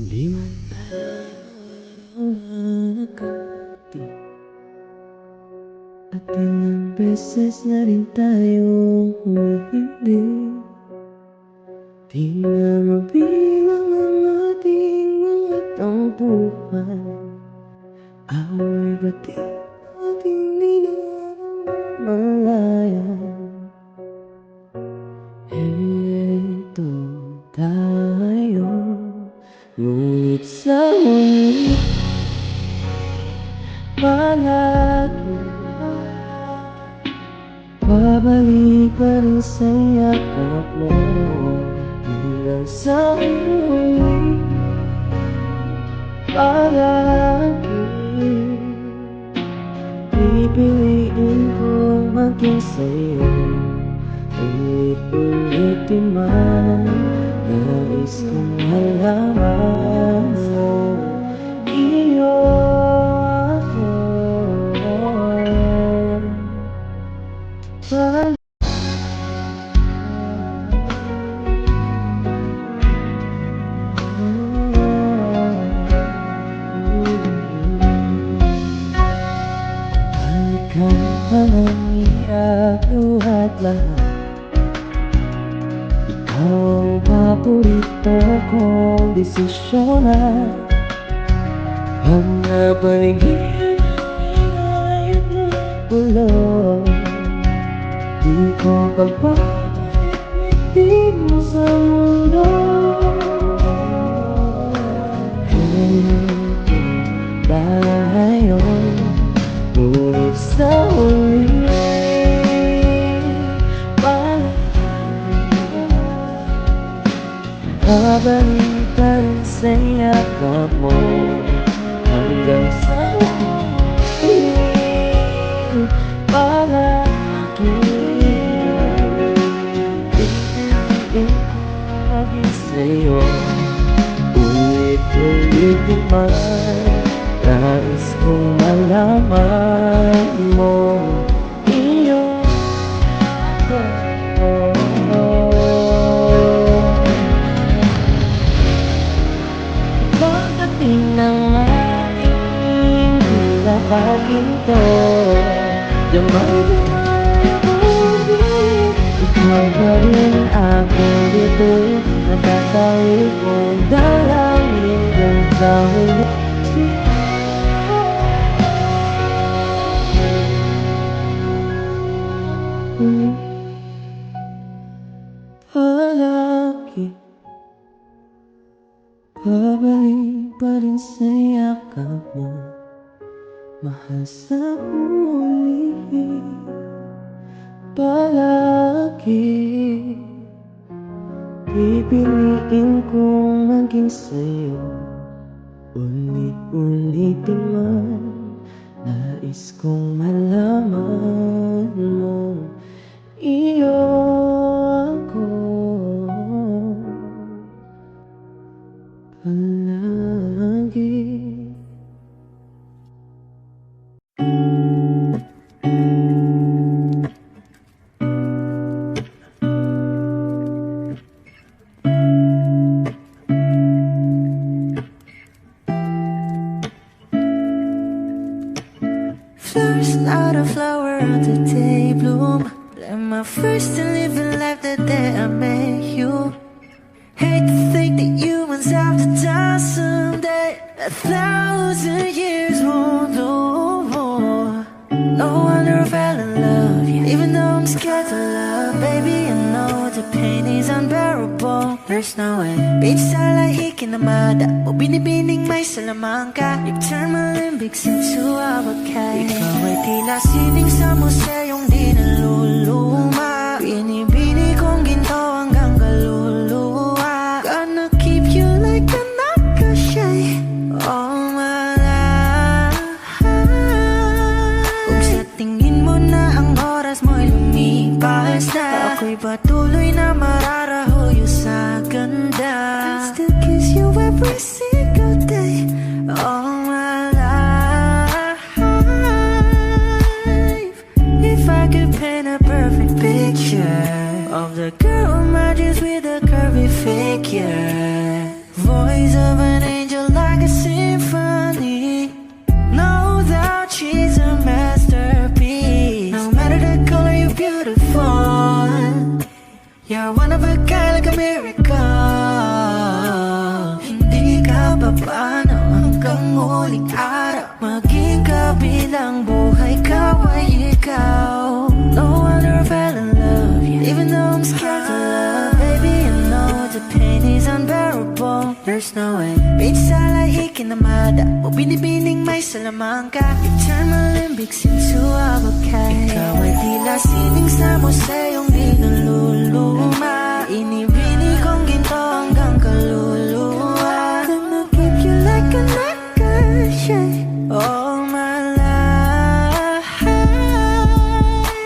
Di man nakakati at ilang beses na rin tayong humihindi. Di na mabilang ang ating mga tampuhan. Away ba't di natin ninamalayan? Eto tayo, ngunit sa huli palagi babalik pa rin sa yakap mo. Hanggang sa huli palagi pipiliin kong maging sa'yo. Ulit-ulitin man, nais kong malaman mo, iyo ako. Balikan pa ng iagyo at lahat. Ikaw ang paborito kong desisyonan. Ang napaligid ay bulong. Di ko pagpapalitin mo sa mundo. Eto tayo, ngunit sa huli babalik pa rin sa yakap mo. Hanggang sa huli palagi pipiliin ko maging sa'yo. Ulit-ulitin man, nais kong malaman mo, iyo ako. Pagdating ng ating pinapaginto, damay-damay ikaw pa rin ako dito. Natatawid kong dalangin hanggang sa huli. Palagi babalik pa rin sa yakap mo, mahal sa huli. Palagi pipiliin kong maging sa'yo. Ulit-ulitin man, nais kong malaman mo, iyo ako palagi. First, not a flower on the day bloom. Like my first to living life the day I met you. Hate to think that humans have to die someday. 1,000 years won't know more. No wonder I fell in love, yeah. Even though I'm scared to love, baby, I know the pain is unbearable. There's no way. Beach sala ikinamada mo binibining may salamangka. You've turned my limbics into abakay. Ikaw ay tila sining sa museyong di naluluma. Binibini kong ginto hanggang kaluluwa. Gonna keep you like a nakashay all my life. Kung sa tingin mo na ang oras mo'y lumipas na, ako'y patuloy na mararahuyo sa ganda. I still kiss you every single day all my life. If I could paint a perfect picture of the girl who matches with a curvy figure, voice of an angel papano hanggang muling araw. Maging kabilang buhay ka ay ikaw. No wonder I fell in love, yeah. Even though I'm scared to love. Baby, you know the pain is unbearable. There's no way Bitch, salay ikinamada o binibining may salamangka. You turn my limbics into a bouquet. Ikaw ay tila sining sa museyong di naluluma. Inibini kong ginto hanggang kaluluwa. Gonna keep you like a necklace, yeah. All my life.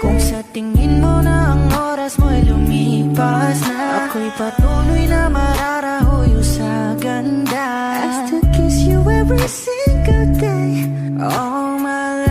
Kung sa tingin mo na ang oras mo'y lumipas na, ako'y patuloy na mararahuyo sa ganda. I still kiss you every single day. All my life.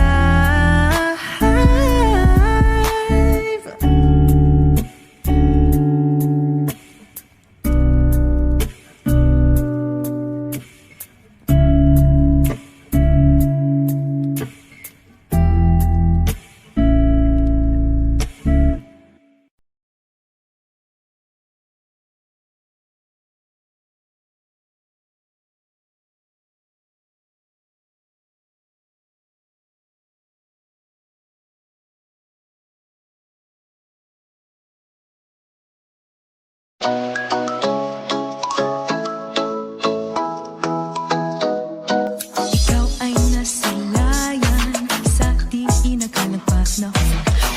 Ikaw ay nasilayan sa di inakalapas na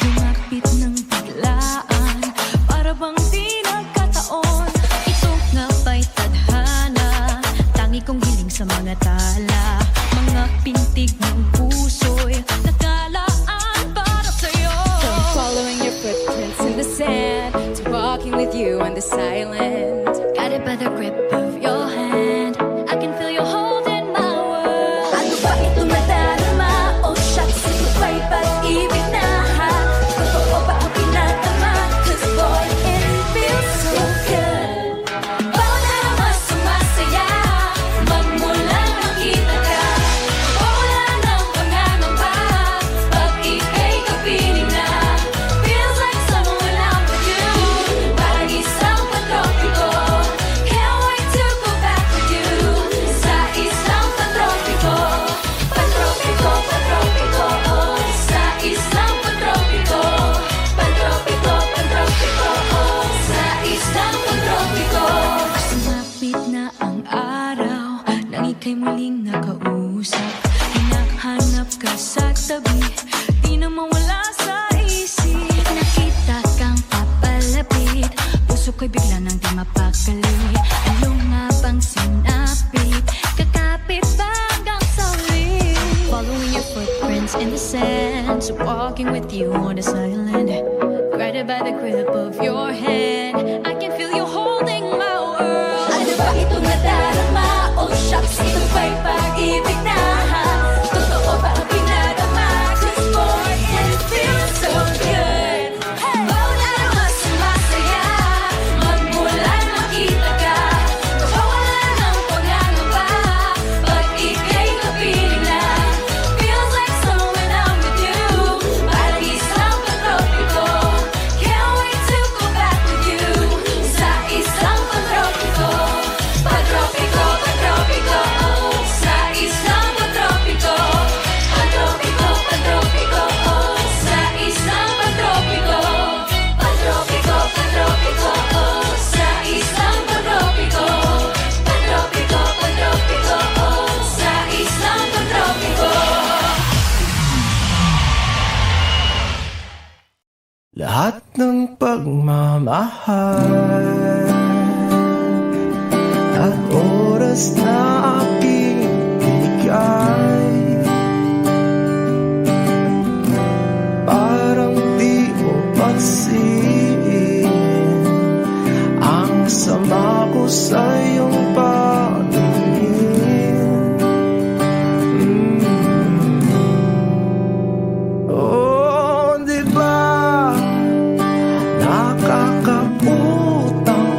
lumapit ng biglaan, para bang di nagkataon. Ito nga ba'y tadhana, tangi kong hiling sa mga tala, mga pintig ng puso'y nakalaan para sa'yo. From following your footprints in the sand to walking with you on the silent, Guided by the grip of your hand, I can feel you holding my world. Ano ba ito nadarama? Oh shucks, ito ba'y pag-ibig na ha? Totoo ba ang pinatama? 'Cause boy, it feels so good. Bawat arama sumasaya, magmulang makita ka. Wala ng pangangamba, pag ika'y kapiling na. Feels like summer when I'm with you, parang isang patropiko. Can't wait to go back with you, sa isang patropiko. Patropiko, patropiko, oh, sa isang patropiko. Patropiko, patropiko, oh, sa isang patropiko. Sumapit na ang araw, nang ika'y muling nakausap. Hinahanap ka sa tabi, di na mawala sa isip. Nakita kang papalapit, puso ko'y bigla nang di mapakali. Ano nga bang sinapit, kakapit ba hanggang sa huli? Following your footprints in the sand, so walking with you on the silent, guided by the grip of your hand, I can feel you holding my world. Ano ba ito nadarama? Oh shucks, ito ba'y pag-ibig na ha? Totoo ba ang pinadama? 'Cause boy, it feels so good. Bawat arama sumasaya, magmulan makita ka. Wala ng pangangamba, pag ika'y kapiling na. Feels like summer when I'm with you, parang isang patropiko. Can't wait to go back with you, sa isang patropiko. Patropiko, patropiko, oh, sa isang patropiko. Patropiko, patropiko, oh, sa isang patropiko. Patropiko, patropiko, oh, sa isang patropiko. Patropiko, patropiko, oh, sa isang patropiko. Lahat ng pagmamahal at oras na aking binigay, parang di mo pansin ang sama ko sa iyong paningin. Oh, di ba nakakaputang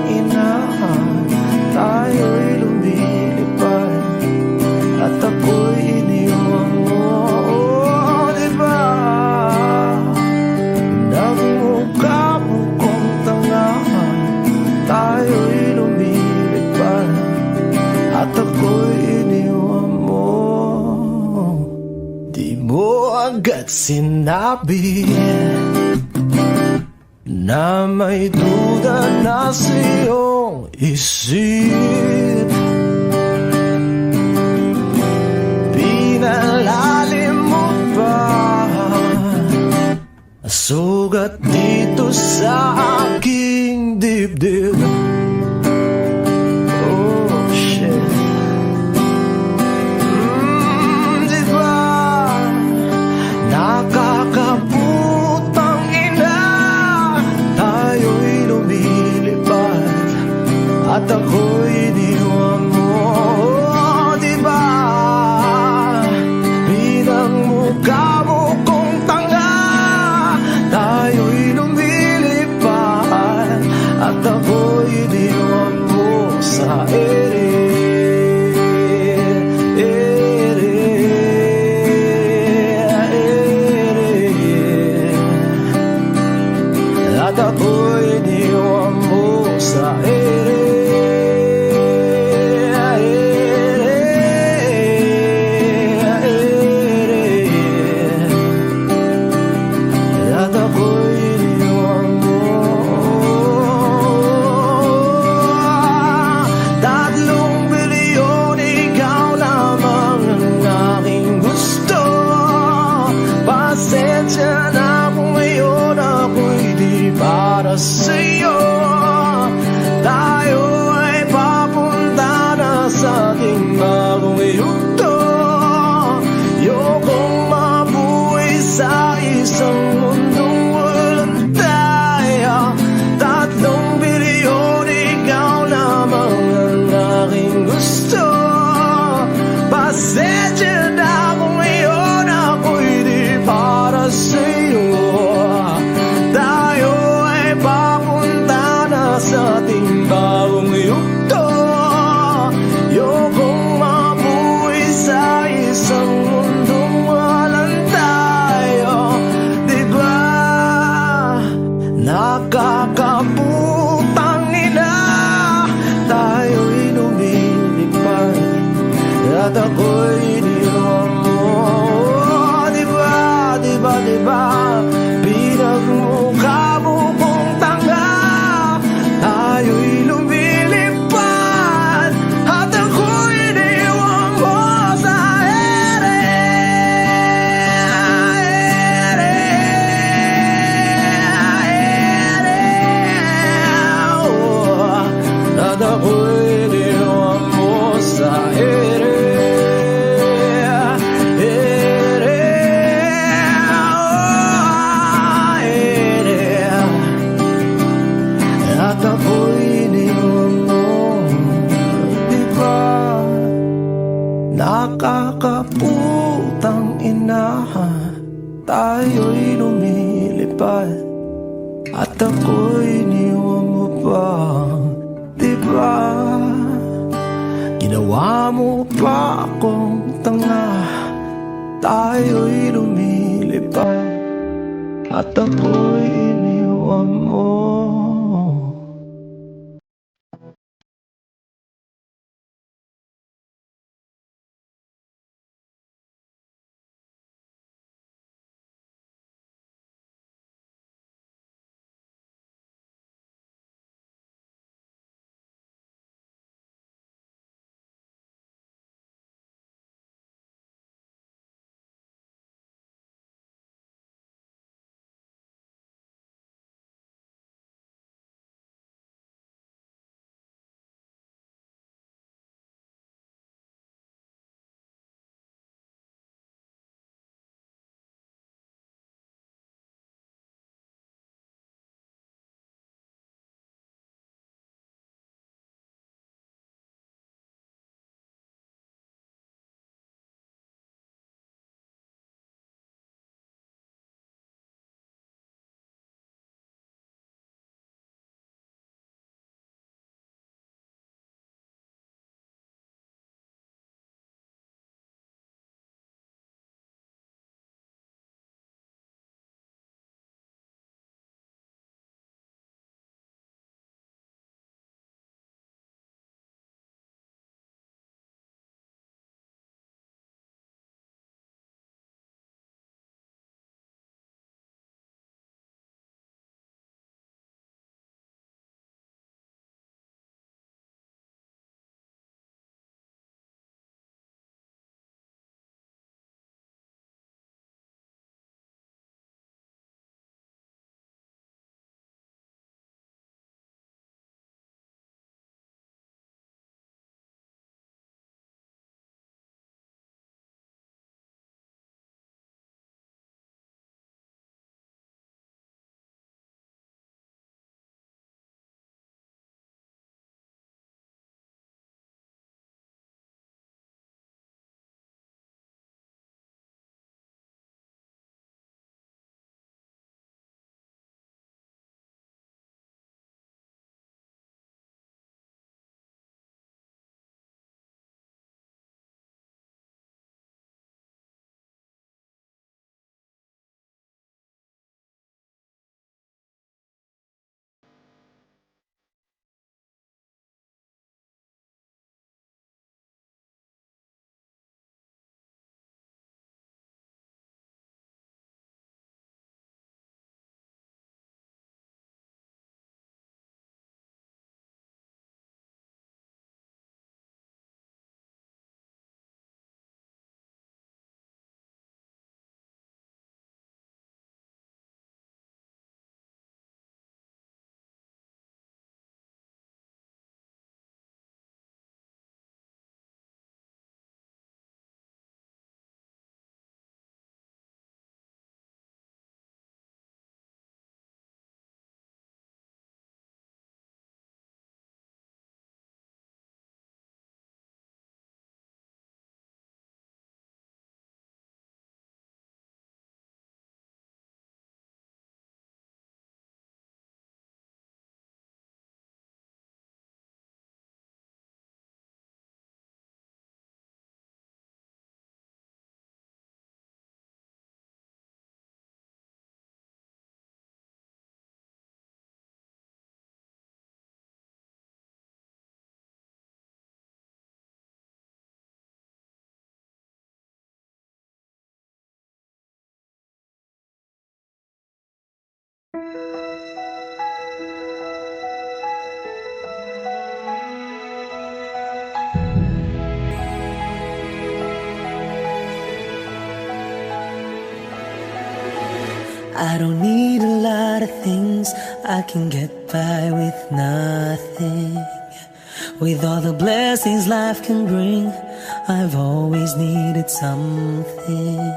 at sinabi na may duda na sa iyong isip. Pinalalim mo pa sugat dito sa aking dibdib. Oh shit. Diba nakakaputang ina, tayo'y lumilipad at ako'y iniwan mo. Oh, diba bilang mukha mo kong tanga, tayo'y lumilipad at ako'y iniwan mo sa ere. At ako'y iniwan mo sa ere. At ako'y iniwan mo. 3 bilyon, ikaw lamang ang aking gusto. Pasensya na kung ngayon ako'y di para sa'yo. Tayo ay papunta na sa ating bagong yugto. Ayokong mabuhay sa isang mundong walang tayo. 3 bilyon, ikaw lamang ang aking gusto. Pasensya na kung ngayon ako'y di para sa'yo. Tayo ay papunta na sa ating bagong yugto. Ayokong mabuhay sa isang mundong walang tayo. Diba nakakaputang ina, tayo'y lumilipad at ako'y iniwan mo. Diba, diba, diba pinagmukha mo kong tanga, tayo'y lumilipad at ako'y iniwan mo sa ere. At ako'y iniwan mo sa ere. At ako'y iniwan mo. Diba nakakaputang ina, tayo'y lumilipad at ako'y iniwan mo pa. Diba ginawa mo pa akong tanga, tayo'y lumilipad at ako'y iniwan mo. I don't need a lot of things, I can get by with nothing. With all the blessings life can bring, I've always needed something.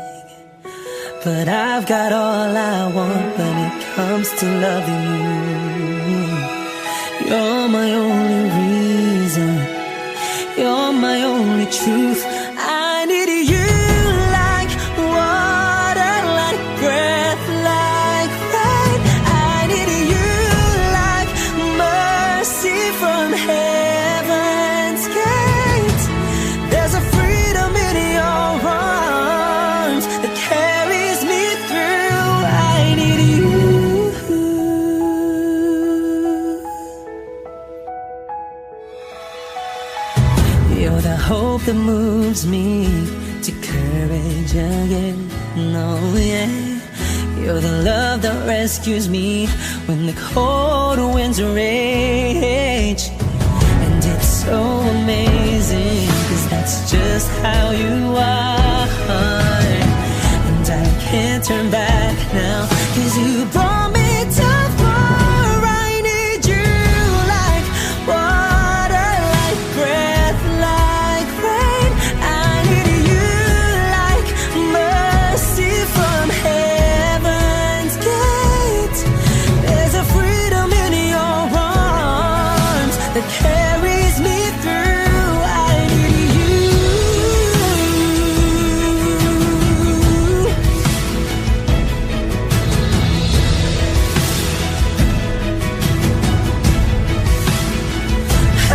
But I've got all I want when it comes to loving you. You're my only reason, you're my only truth. I need you like water, like breath, like rain. I need you like mercy from heaven's gate. There's a freedom in your arms that carries me through. I need you. You're the hope that moves me to courage again. No, yeah. You're the love that rescues me when the cold winds rage. And it's so amazing, 'cause that's just how you are. And I can't turn back now, 'cause you brought me too far. I need you like water, like breath, like rain. I need you like mercy from heaven's gate. There's a freedom in your arms that carries me through. I need you.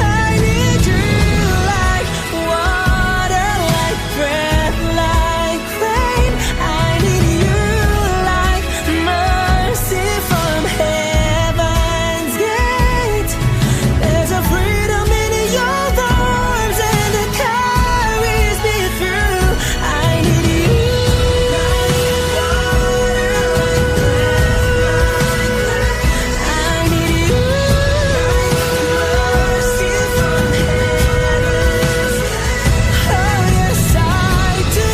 I need you like water, like breath, like rain. I need you like mercy from heaven's gate. There's a freedom in your arms and it carries me through. I need you. I need you. Mercy from heaven's gate. Oh yes, I do.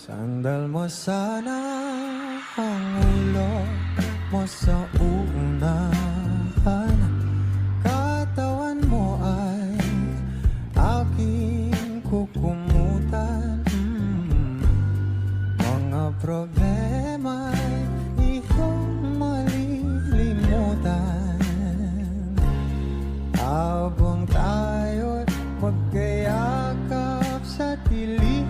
Sandal mo sana ang ulo mo sa unahan. Katawan mo ay aking kukumutan. Mga problema'y iyong malilimutan. Habang tayo'y magkayakap sa dilim,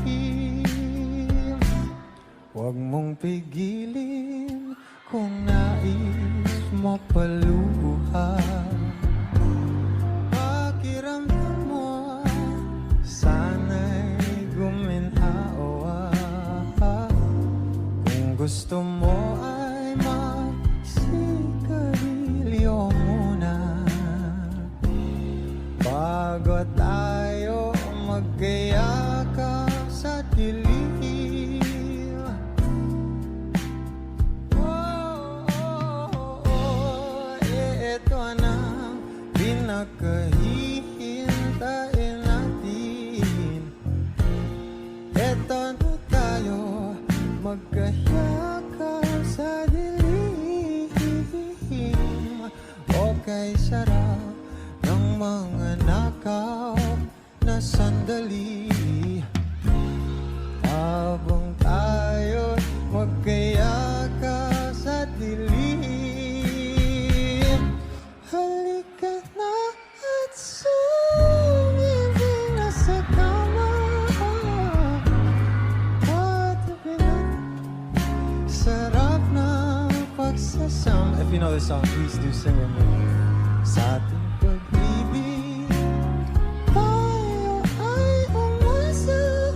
huwag mong pigilin kung nais mo paluha. Pakiramdam mo sana'y guminhawa. Kung gusto mo ay magsigarilyo muna bago tayo magkayakap sa dilim. Ito na pinakahihintayin natin. Ito na tayo magkayakap sa dilim. Okay, sarap ng mga nakaw na sandali. Habang tayo magkayakap sa dilim. Halika you know this song, please do sing with me. Sa ating pag-ibig, tayo ay umasa,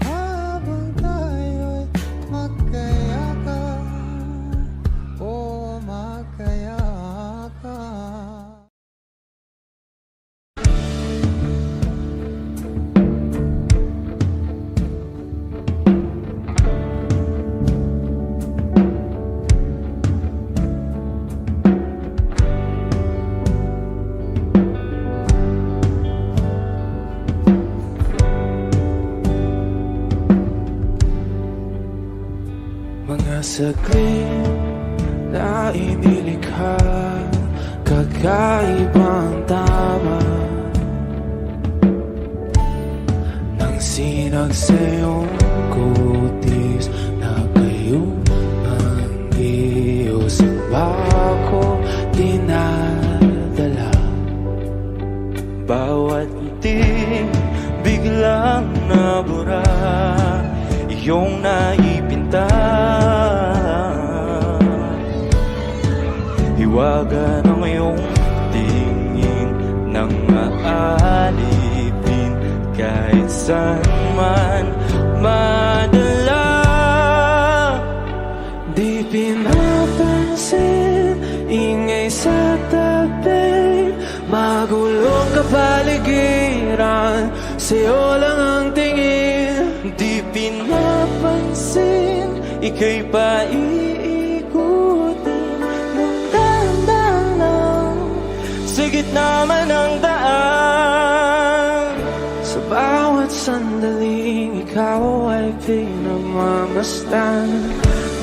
habang tayo'y magkayakan, o magkayakan. Mga saglit na inilikha, kakaibang tama nang sinag sa iyong kutis na kayong ang iyos ba ko dinadala. Bawat ngiti biglang nabura, iyong naipinta. Hiwaga ng iyong tingin nang maalipin, kahit saan man madala. Di pinapansin, ingay sa tabi, magulong kapaligiran, sa'yo lang ang tingin. Di pinapansin, ika'y paiikutin ng dahan-dahan lang, sa gitna man ng daan. Sa bawat sandaling ikaw ay pinagmamasdan,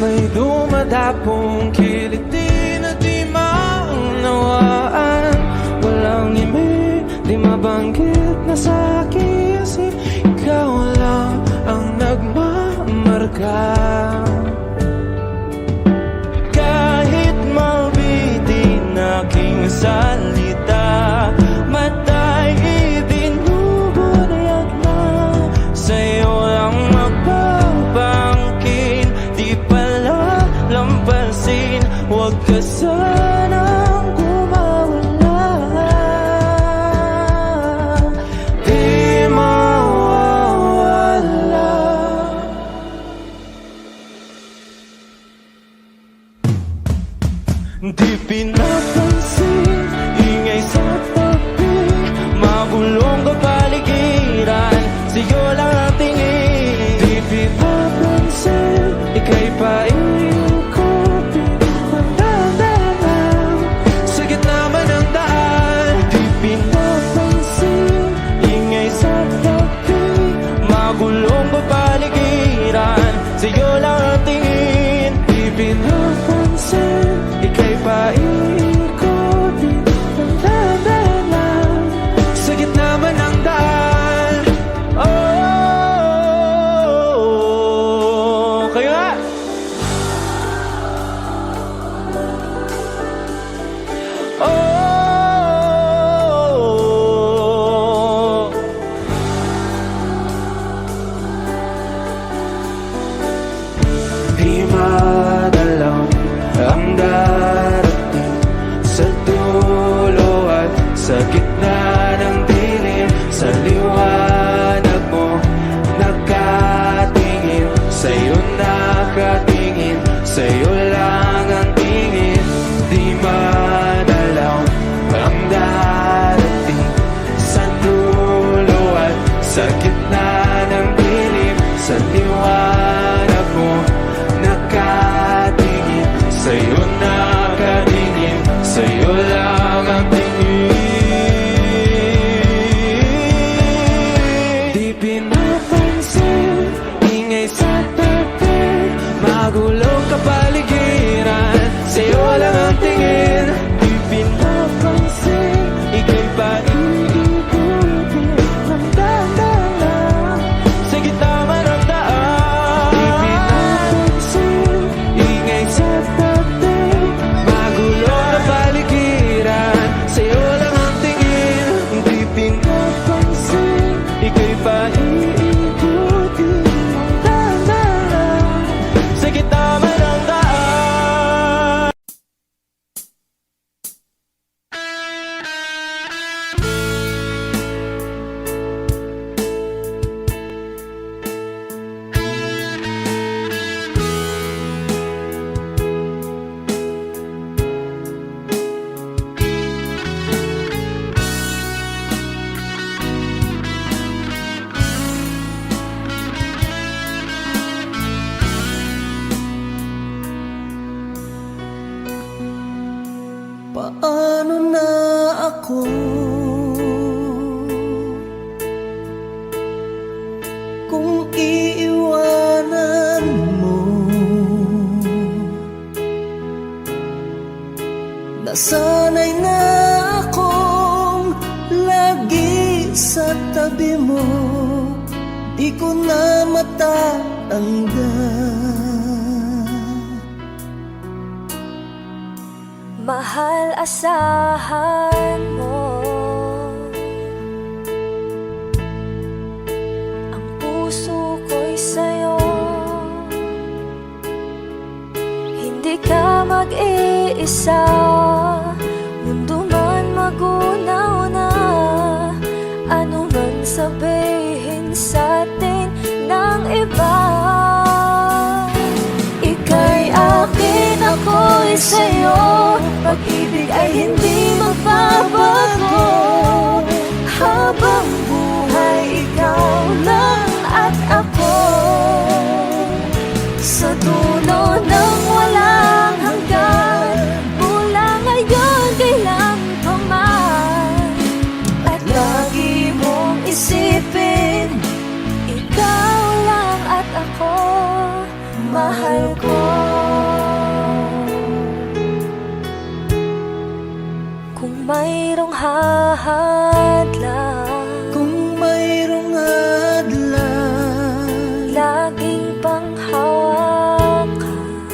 may dumadapong kiliti na di maunawaan. Walang imi, di mabanggit na sa aking isip, ikaw lang ang nagmamarka. Kahit mabitin aking salita, matay ibinubunayag na, sa'yo lang magbabangkin. Di pala lampasin, huwag ka sanang gumawala. Di mawawala. Di pinapansin, ingay sa tabi, magulong kapaligiran, sa'yo lang ang tingin. Di pinapansin, ika'y paiikutin ng dahan-dahan, sa gitna man ng daan. Di pinapansin, ingay sa tabi, magulong kapaligiran, sa'yo lang ang tingin. Di pinapansin, ika'y paiikutin ng dahan-dahan, sa gitna man ng daan. Oh, kayo nga! Oh, di madalang ang ako. Kung iiwanan mo, nasanay na akong lagi sa tabi mo, di ko na matatanggal. Mahal, asahan mo ang puso ko'y sa'yo. Hindi ka mag-iisa, mundo man magunaw na, ano man sabihin sa'tin ng iba. Ika'y akin, ako'y sa'yo, pag-ibig ay hindi magbabago. Habang buhay, ikaw lang at ako. Sa dulo ng walang hanggan, mula ngayon kailan pa man. At lagi mong isipin, ikaw lang at ako, mahal ko. Kung mayroong hahadlang, Kung mayroong hadlang, laging panghawakan,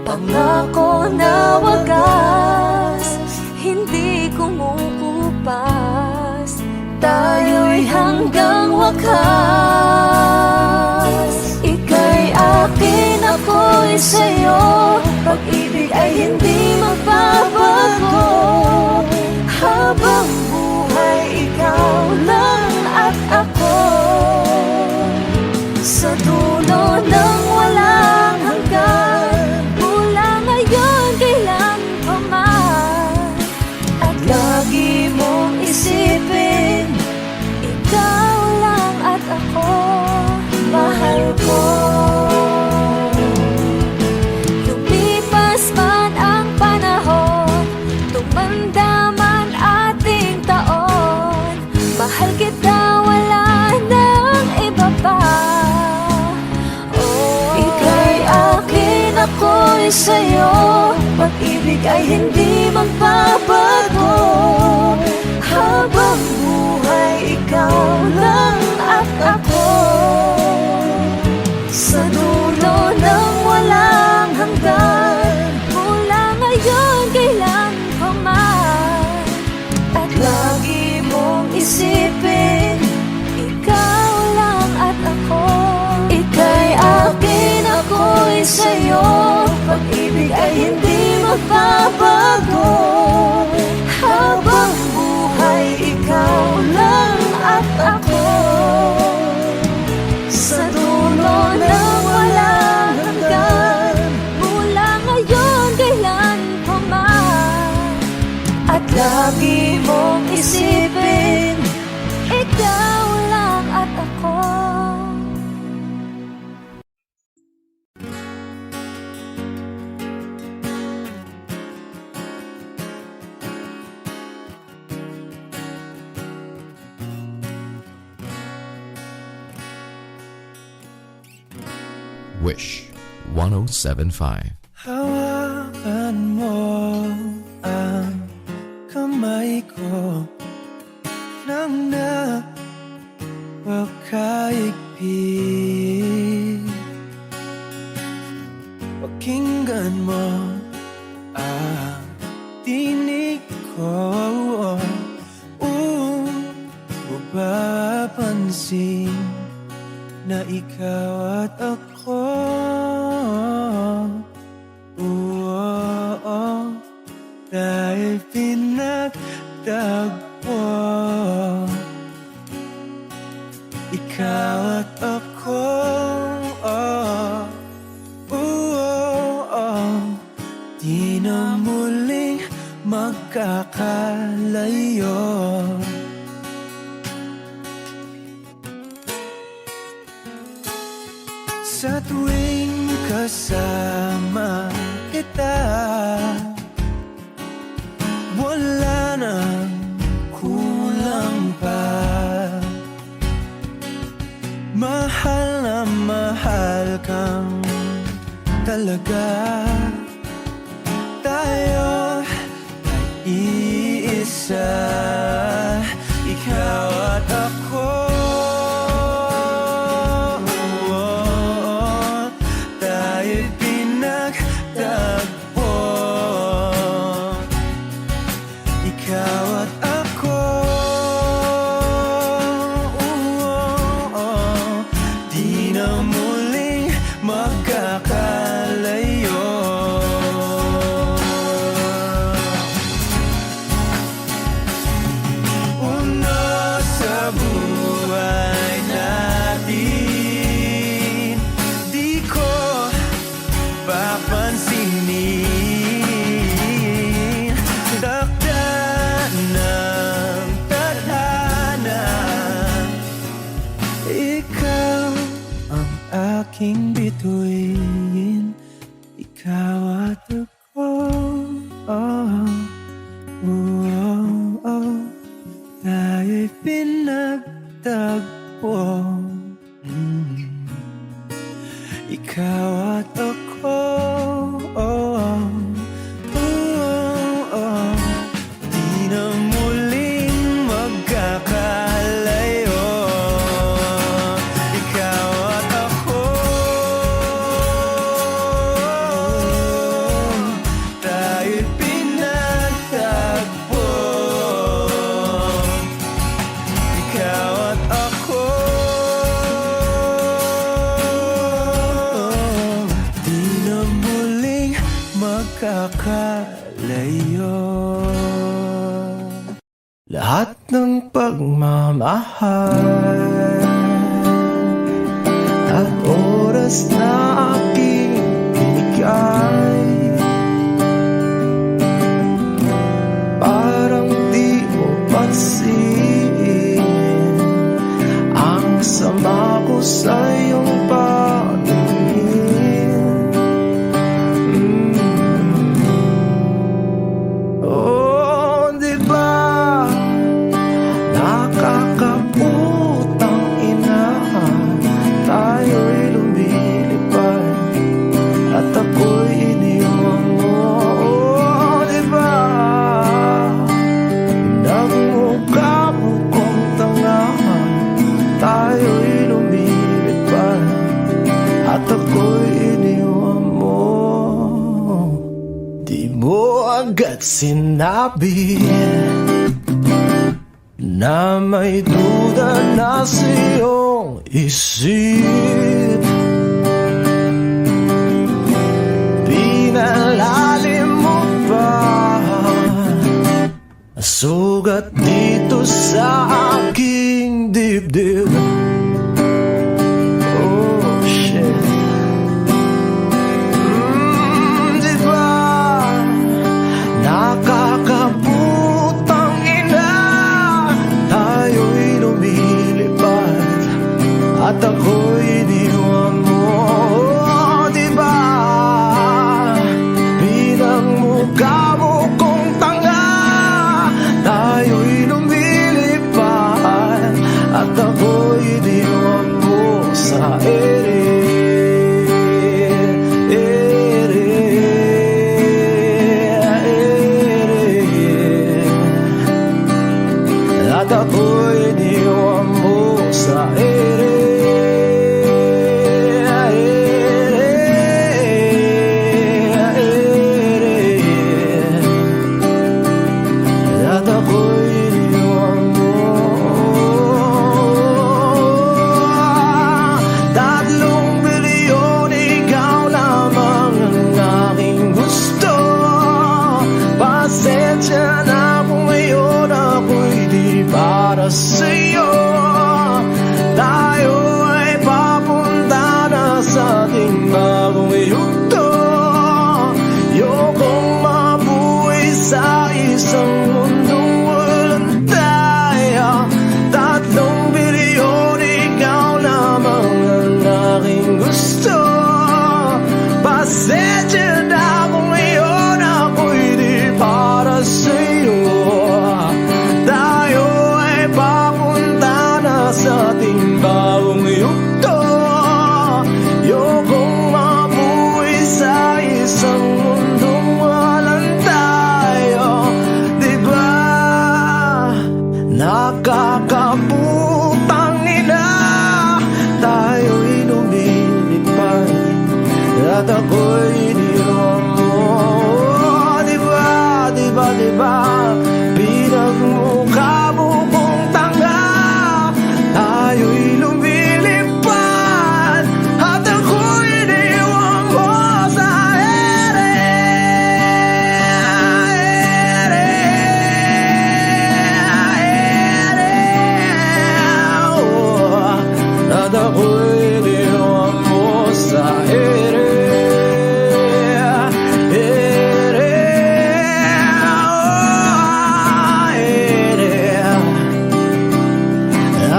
pangako na wagas, hindi kumukupas, tayo'y hanggang wakas. Ika'y akin, ako'y sa'yo, pag-ibig ay hindi magbabago. Habang buhay, ikaw lang at ako. Sa dulo ng walang hanggan, mula ngayon kailan pa man. At lagi mong isipin, ikaw lang at ako, mahal ko. Lumipas man ang panahon, tumanda man ating taon, mahal kita, wala nang iba pa. Oh, ika'y akin, ako'y sa'yo, pag-ibig ay hindi magbabago. Habang buhay, ikaw lang at ako. Sa dulo ng walang hanggan, mula ngayon kailan pa man. At lagi mong isipin, ikaw lang at ako. Ika'y akin, ako'y sa'yo, pag-ibig ay hindi magbabago. Habang buhay, ikaw lang at ako. Sa dulo ng walang hanggan, mula ngayon kailan pa man. At lagi mong isipin, ikaw lang at ako. Wish 1075. hawakan mo ang kamay ko nang napakaigpit. Pakinggan mo ang tinig ko, mapapansin na ikaw at ako. Dahil pinagtagpo, ikaw at ako. Di na muling magkakalayo. Sa tuwing kasama kita, kita, wala nang kulang pa. Mahal na mahal kang talaga. Tayo ay iisa, ikaw at ako. Tayo'y pinagtagpo, ikaw at ako. Di na muling magkakalayo. Una sa buhay natin, di ko papansinin. Takda ng tadhana, ikaw ang aking bituin, ikaw at ako. Tayo'y pinagtagpo, ikaw at ako. Di na muling magkakalayo, ikaw at ako. Tayo'y pinagtagpo, ikaw at ako. Di na muling magkakalayo. Lahat ng pagmamahal at oras na aking binigay, parang di mo pansin ang sama ko sa iyong paningin. Oh, di ba nakakaputang ina, tayo'y lumilipad at ako'y iniwan mo. Oh, di ba nagmukha mo kong tanga, tayo'y lumilipad at ako'y iniwan mo. Di mo agad sinabi na may duda na sa iyong isip. Pinalalim mo pa sugat dito sa aking dibdib. Oh shit. Di ba nakakaputang ina, tayo'y lumilipad at ako'y iniwan mo. Oh, di ba pinagmukha mo kong tanga, tayo'y lumilipad at ako'y iniwan mo sa ere. At ako'y iniwan mo sa ere. At ako'y iniwan mo.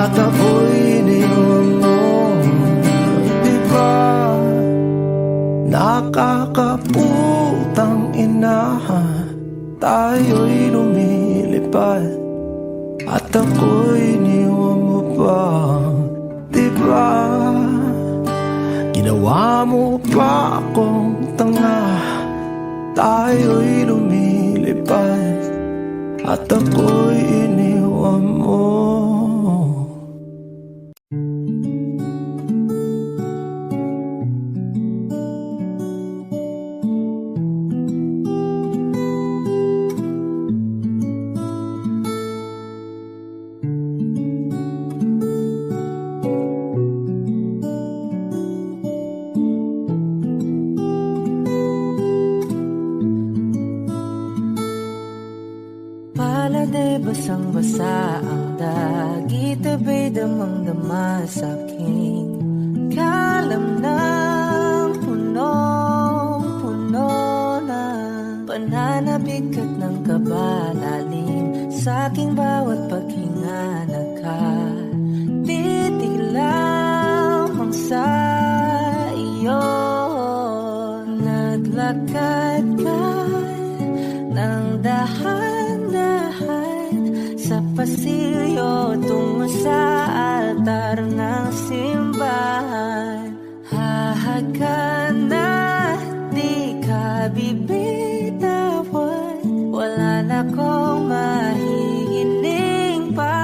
at ako'y iniwan mo. Di ba nakakaputang ina, tayo'y lumilipad at ako'y iniwan mo pa. Di ba ginawa mo pa akong tanga, tayo'y lumilipad at ako'y iniwan mo. Palade basang-basa ang dagit, abay damang-dama sa aking kalam ng punong-puno na pananabik at ng kabalalim sa aking bawat paghinga. Nakatitig lamang sa iyo, naglakad ka ng dahan-dahan sa pasilyo tungo sa altar ng simbahan. Hahagan na di ka bibitawan, wala na kong mahihiling pa.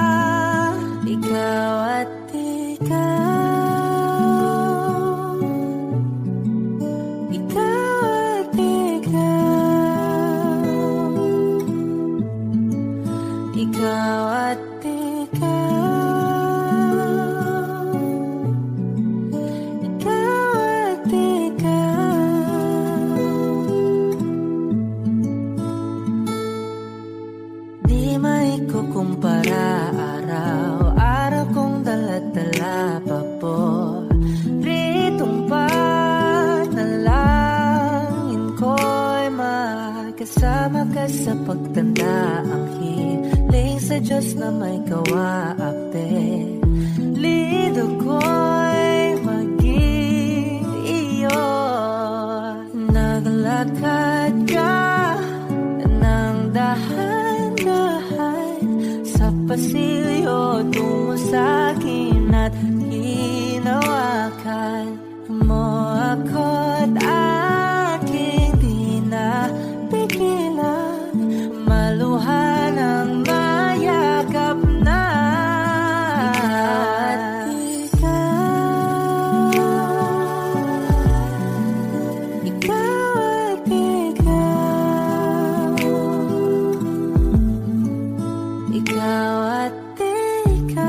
Ikaw at ikaw, ikaw at ikaw, ikaw at ikaw, ikaw at ikaw. Di maikukumpara, araw-araw kong dala-dala pa po ritong panalangin ko'y makasama ka sa pagtanda. Ang hiling sa Diyos na may kawaapte, lido ko'y maging iyo. Naglakad ka ng dahan-dahan sa pasilyo tungo sa akin at hinawakan mo ako't aking di na pigilan, maluhan ang mayakap na. Ikaw at ikaw, ikaw at ikaw, ikaw at ikaw.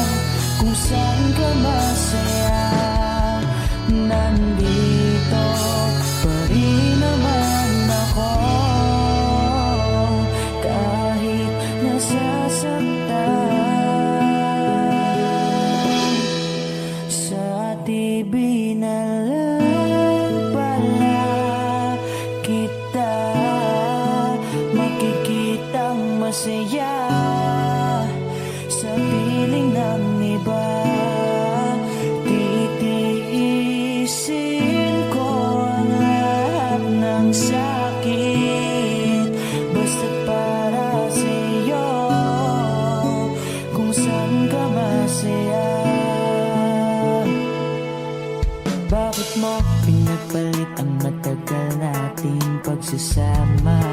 matagal nating pagsasama.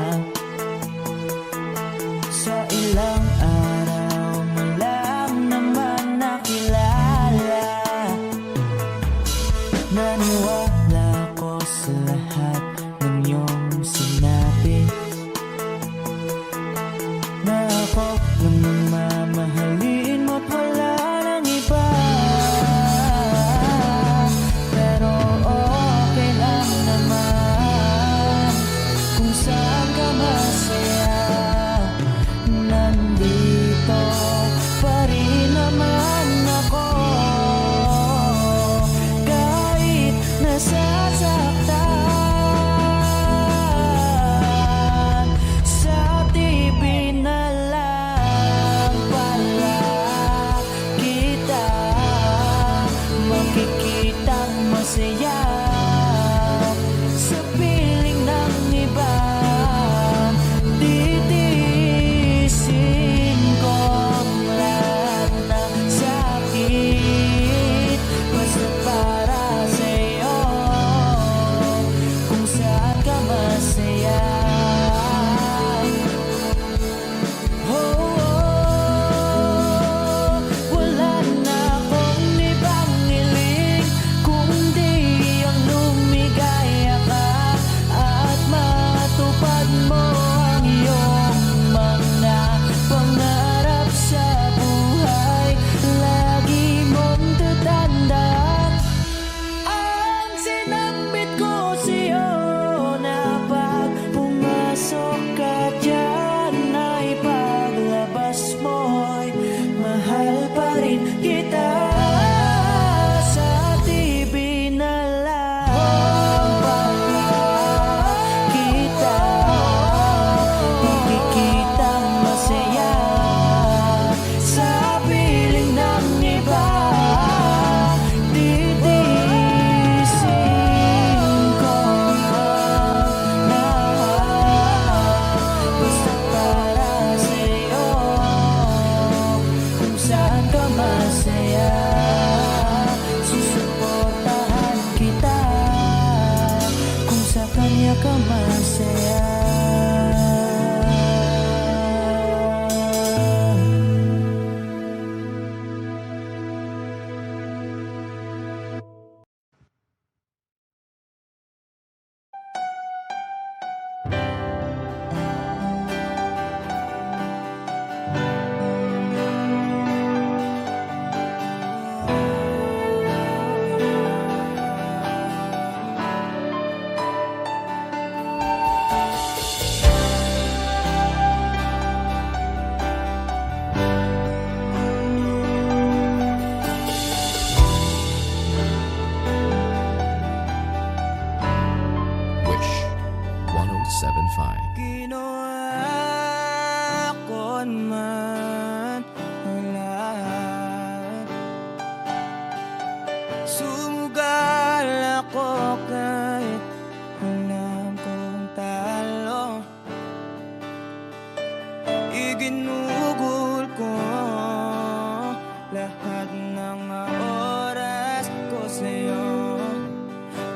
Sa ilang araw mo lang naman nakilala. Naniwala ko sa lahat ng iyong sinabi, na ako lang ang mamahalin mo't wala nang iba. Pero okay lang naman kung saan ka masaya. Nandito pa rin naman ako, kahit nasasaktan. Sa TV na lang pala kita makikitang masaya. Sa piling ng iba, titiisin ko ang lahat ng sakit, basta para sa'yo, kung saan ka masaya. Wala na akong ibang hiling kundi ang lumigaya ka at matupad mo ang iyong mga pangarap sa buhay. Lagi mong tatandaan ang sinambit ko sa'yo, na pag pumasok ka dyan ay paglabas mo'y mahal pa rin kita. Sa TV na lang pala kita makikitang masaya. Sa piling ng iba, titiisin ko ang lahat, basta para sa'yo, kung saan ka masaya. Susuportahan kita kung sa kanya ka masaya. Wish 1075. Ginawa ko naman ang lahat. Sumugal ako kahit alam kong talo. Iginugol ko lahat ng oras ko sa'yo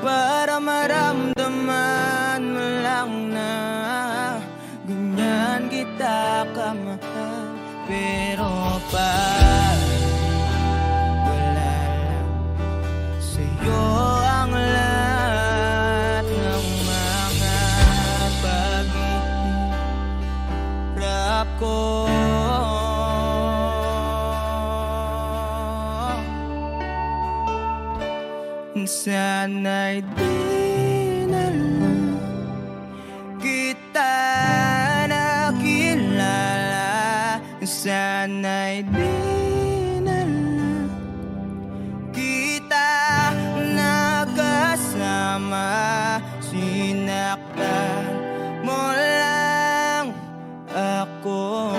para maramdaman mo lang na ganyan kita kamahal. Pero wala lang sa'yo ang lahat ng mga paghihirap ko. Sana'y di na lang kita nakilala. Sana'y di na lang kita nakasama. Sinaktan mo lang ako.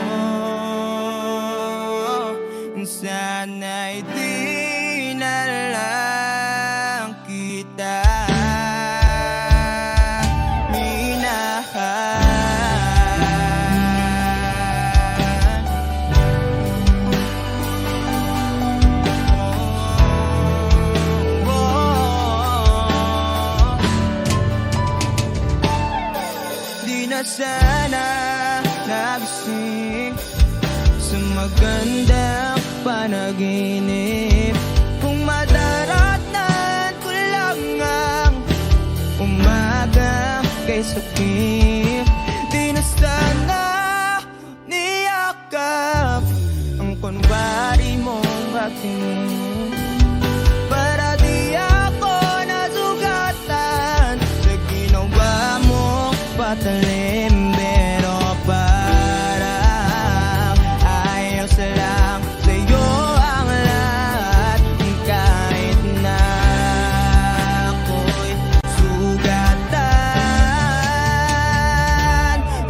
Sana'y di na lang kita minahal. sana nagising sa magandang panaginip. Kung madaratan ko lang ang umaga kay sakit, di na sana niyakap ang kunwari mong pagtingin, para di ako nasugatan sa ginawa mong patalim. Pero parang ayos lang sa'yo ang lahat, kahit na ako'y sugatan.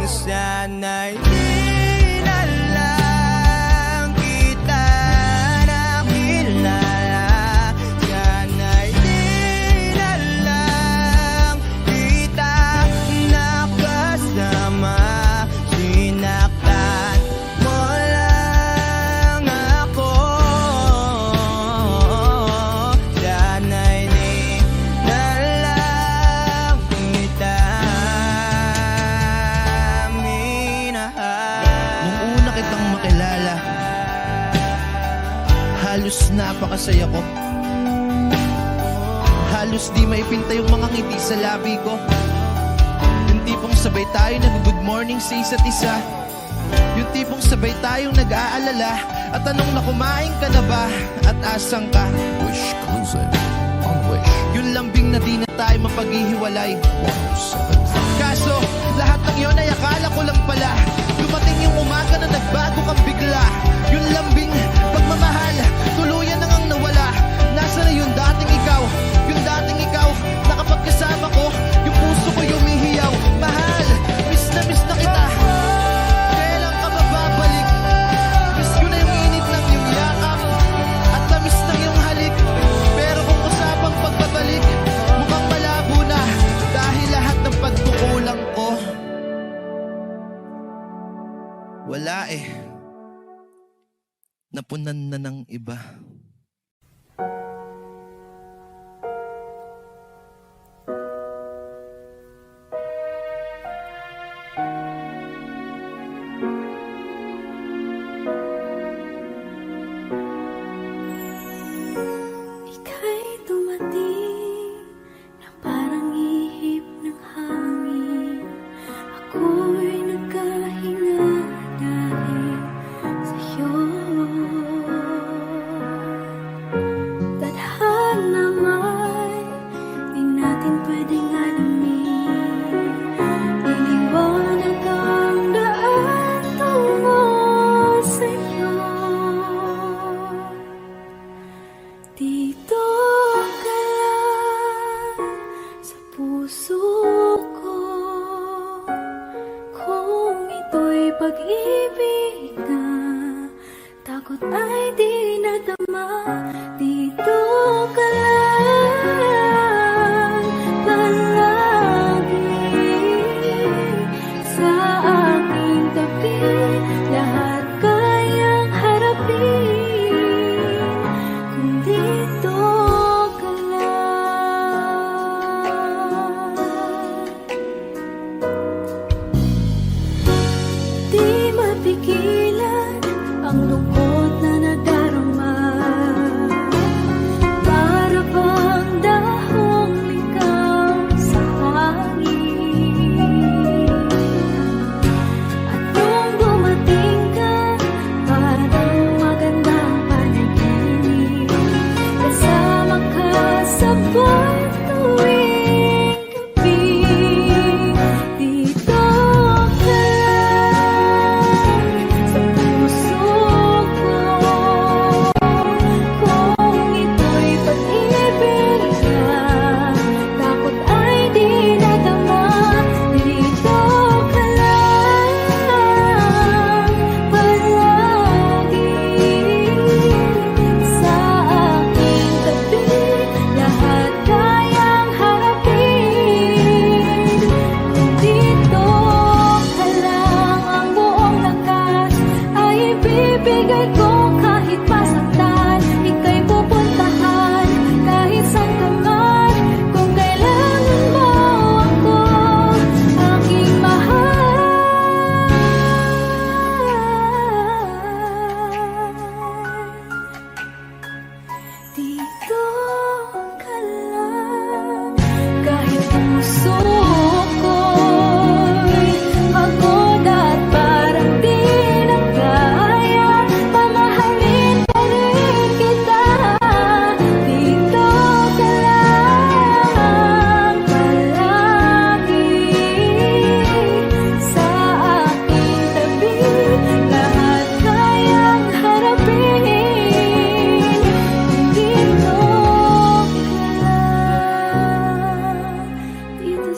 Sana'y di na lang kita nakilala, sana'y di na lang kita nakasama. Sinaktan mo lang ako, sana'y di na lang kita minahal. Nung una kitang makilala, halos napakasaya ko. Halos di maipinta yung mga ngiti sa labi ko. Yung tipong sabay tayo nag-good morning sa isa't isa. Yung tipong sabay tayong nag-aalala at tanong na kumain ka na ba at asang ka. Wish exclusive on Wish Yung lambing na di na tayo mapaghihiwalay. 107.5. Kaso, lahat ng yun ay akala ko lang pala. Dumating yung umaga na nagbago kang bigla. Yung lambing, pagmamahal, tuluyan na ngang nawala. Nasa na yung dating ikaw? Yung dating ikaw, na kapag kasama ko, yung puso ko yumihiyaw. Mahal, miss na kita. Kailan ka ba babalik? Miss ko na yung init ng iyong yakap at tamis ng iyong halik. Pero kung usapang pagbabalik, mukhang malabo na dahil lahat ng pagkukulang ko wala napunan na ng iba. Ika'y dumating na parang ihip ng hangin. Ako'y nagkahinga dahil sa'yo. Tadhana man, di natin pwedeng alamin. Iliwanag ang daan tungo sa'yo. Dito ka lang sa puso ko. Kung ito'y pag-ibig na, takot ay di nadama. Dito ka lang palagi sa aking tabi. Lahat kayang harapin kung dito ka lang. Di mapigilan ang lungkot na nadarama.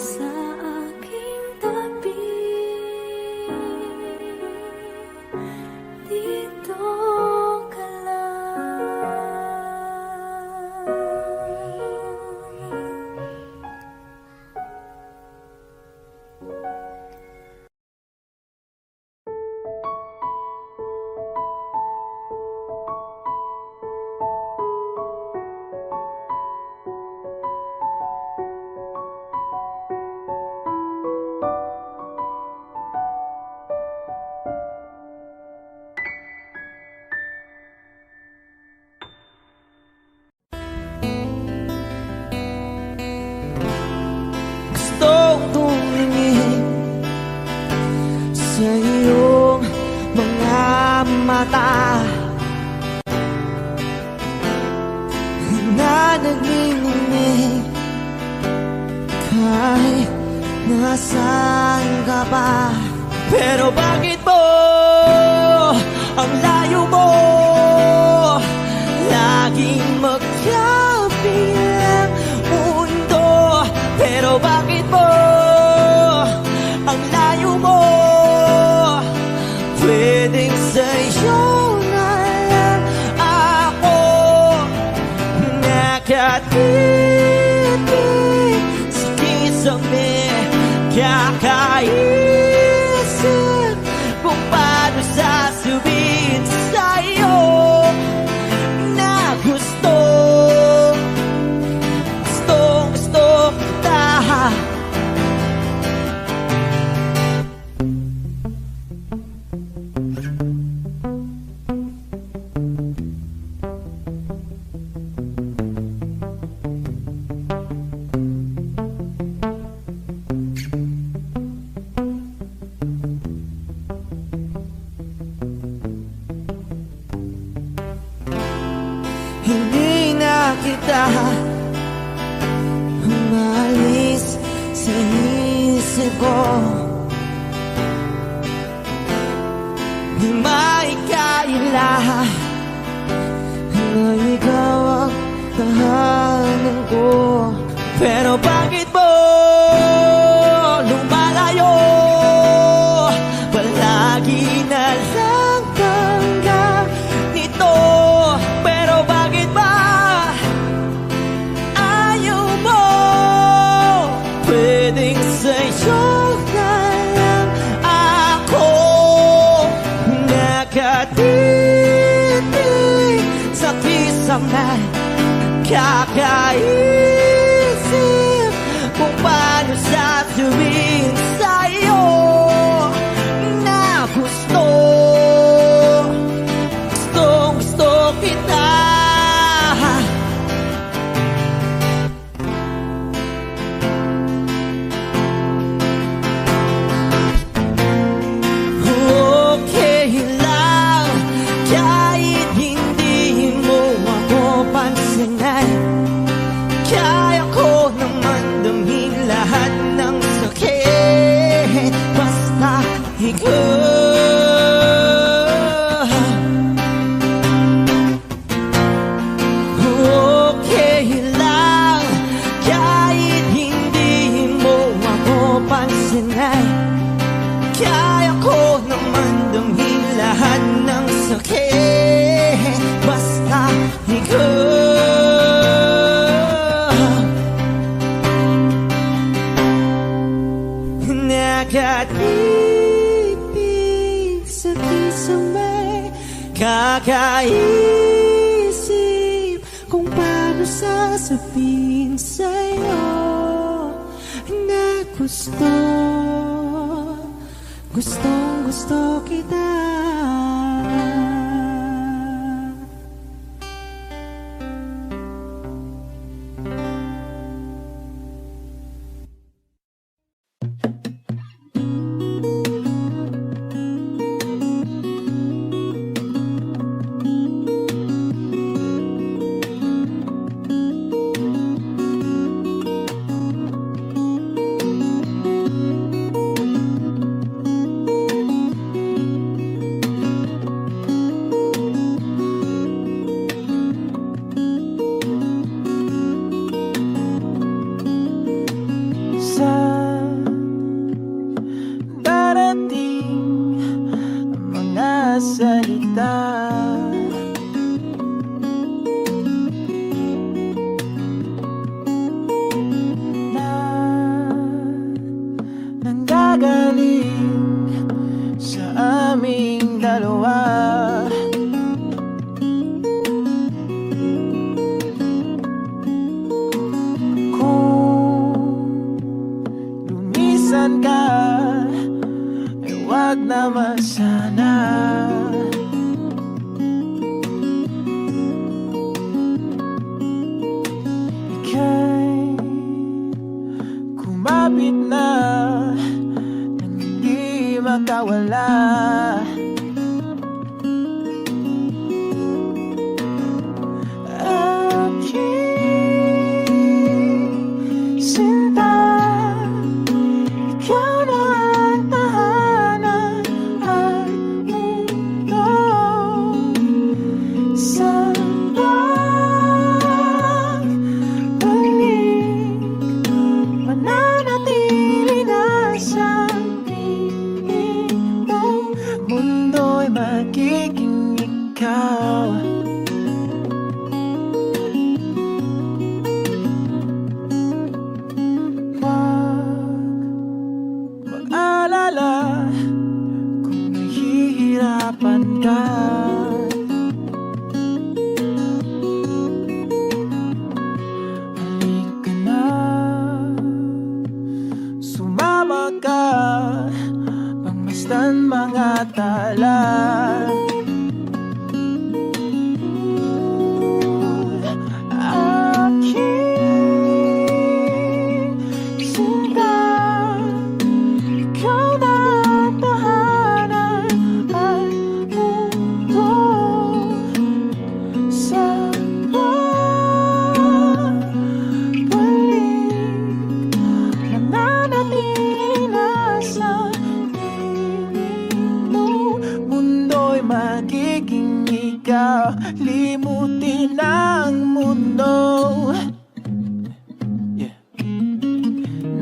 sa aking tabi. Dito ka lang. Gustong tumingin sa iyong mga mata na nagniningning kahit nasaan ka pa. Pero bakit mo ang layo mo laging magkabilang mundo? Pero bakit mo ang layo mo pwedeng sa'yo na lang ako nakatitig sa kisame? Kakaisip kung paano sasabihin sa'yo na gusto kita. Hindi na kita umalis sa isip ko. Di maikaila na ikaw ang tahanan ko. Pero bakit mo lumalayo? Palagi na lang hanggang nito. Pero bakit ba ayaw mo? Pwedeng sa'yo na lang ako nakatitig sa kisame. Kakaisip kung paano sasabihin sa'yo na gusto kita. Okay lang kahit hindi mo ako pansinin. Kaya ko naman damhin lahat ng sakit basta ikaw. Okay lang kahit hindi mo ako pansinin. Kaya ko naman damhin lahat ng sakit basta ikaw. Nakatipig sa kisame. Kakaisip kung paano sasabihin sa'yo na gusto kita. gagaling sa aming dalawa. Kung lumisan ka, ay wag naman sana. Ika'y kumapit na nang hindi makawala. Aking sinta, ikaw na ang tahanan at mundo. Sa pagbalik, mananatili na sa piling mo. Mundo'y magiging ikaw. Mag-alala kung nahihirapan ka. Halika na, sumama ka, pagmasdan mga tala. Aking sinta, ikaw na ang tahanan at mundo. Sa pagbalik, mananatili na sa piling mo. Mundo'y magiging ikaw, limutin ang mundo.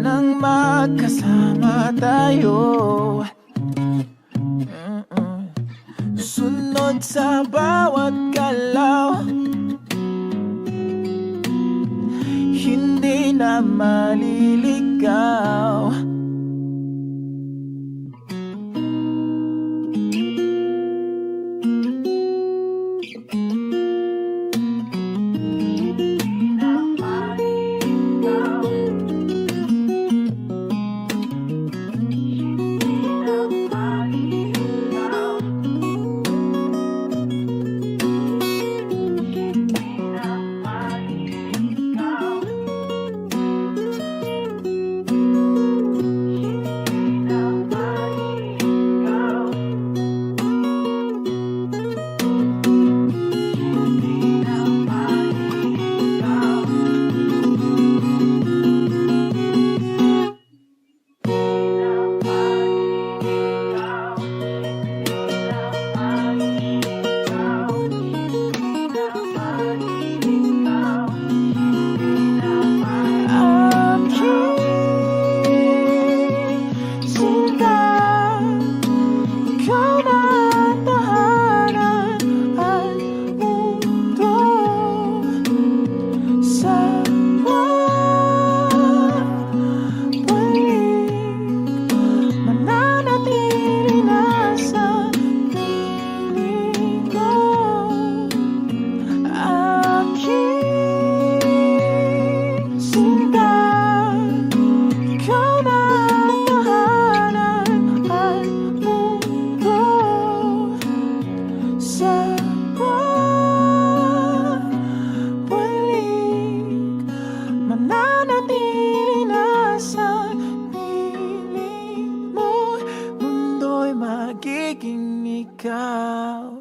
Nang magkasama tayo, sunod sa bawat galaw, hindi na maliligaw. magiging ikaw.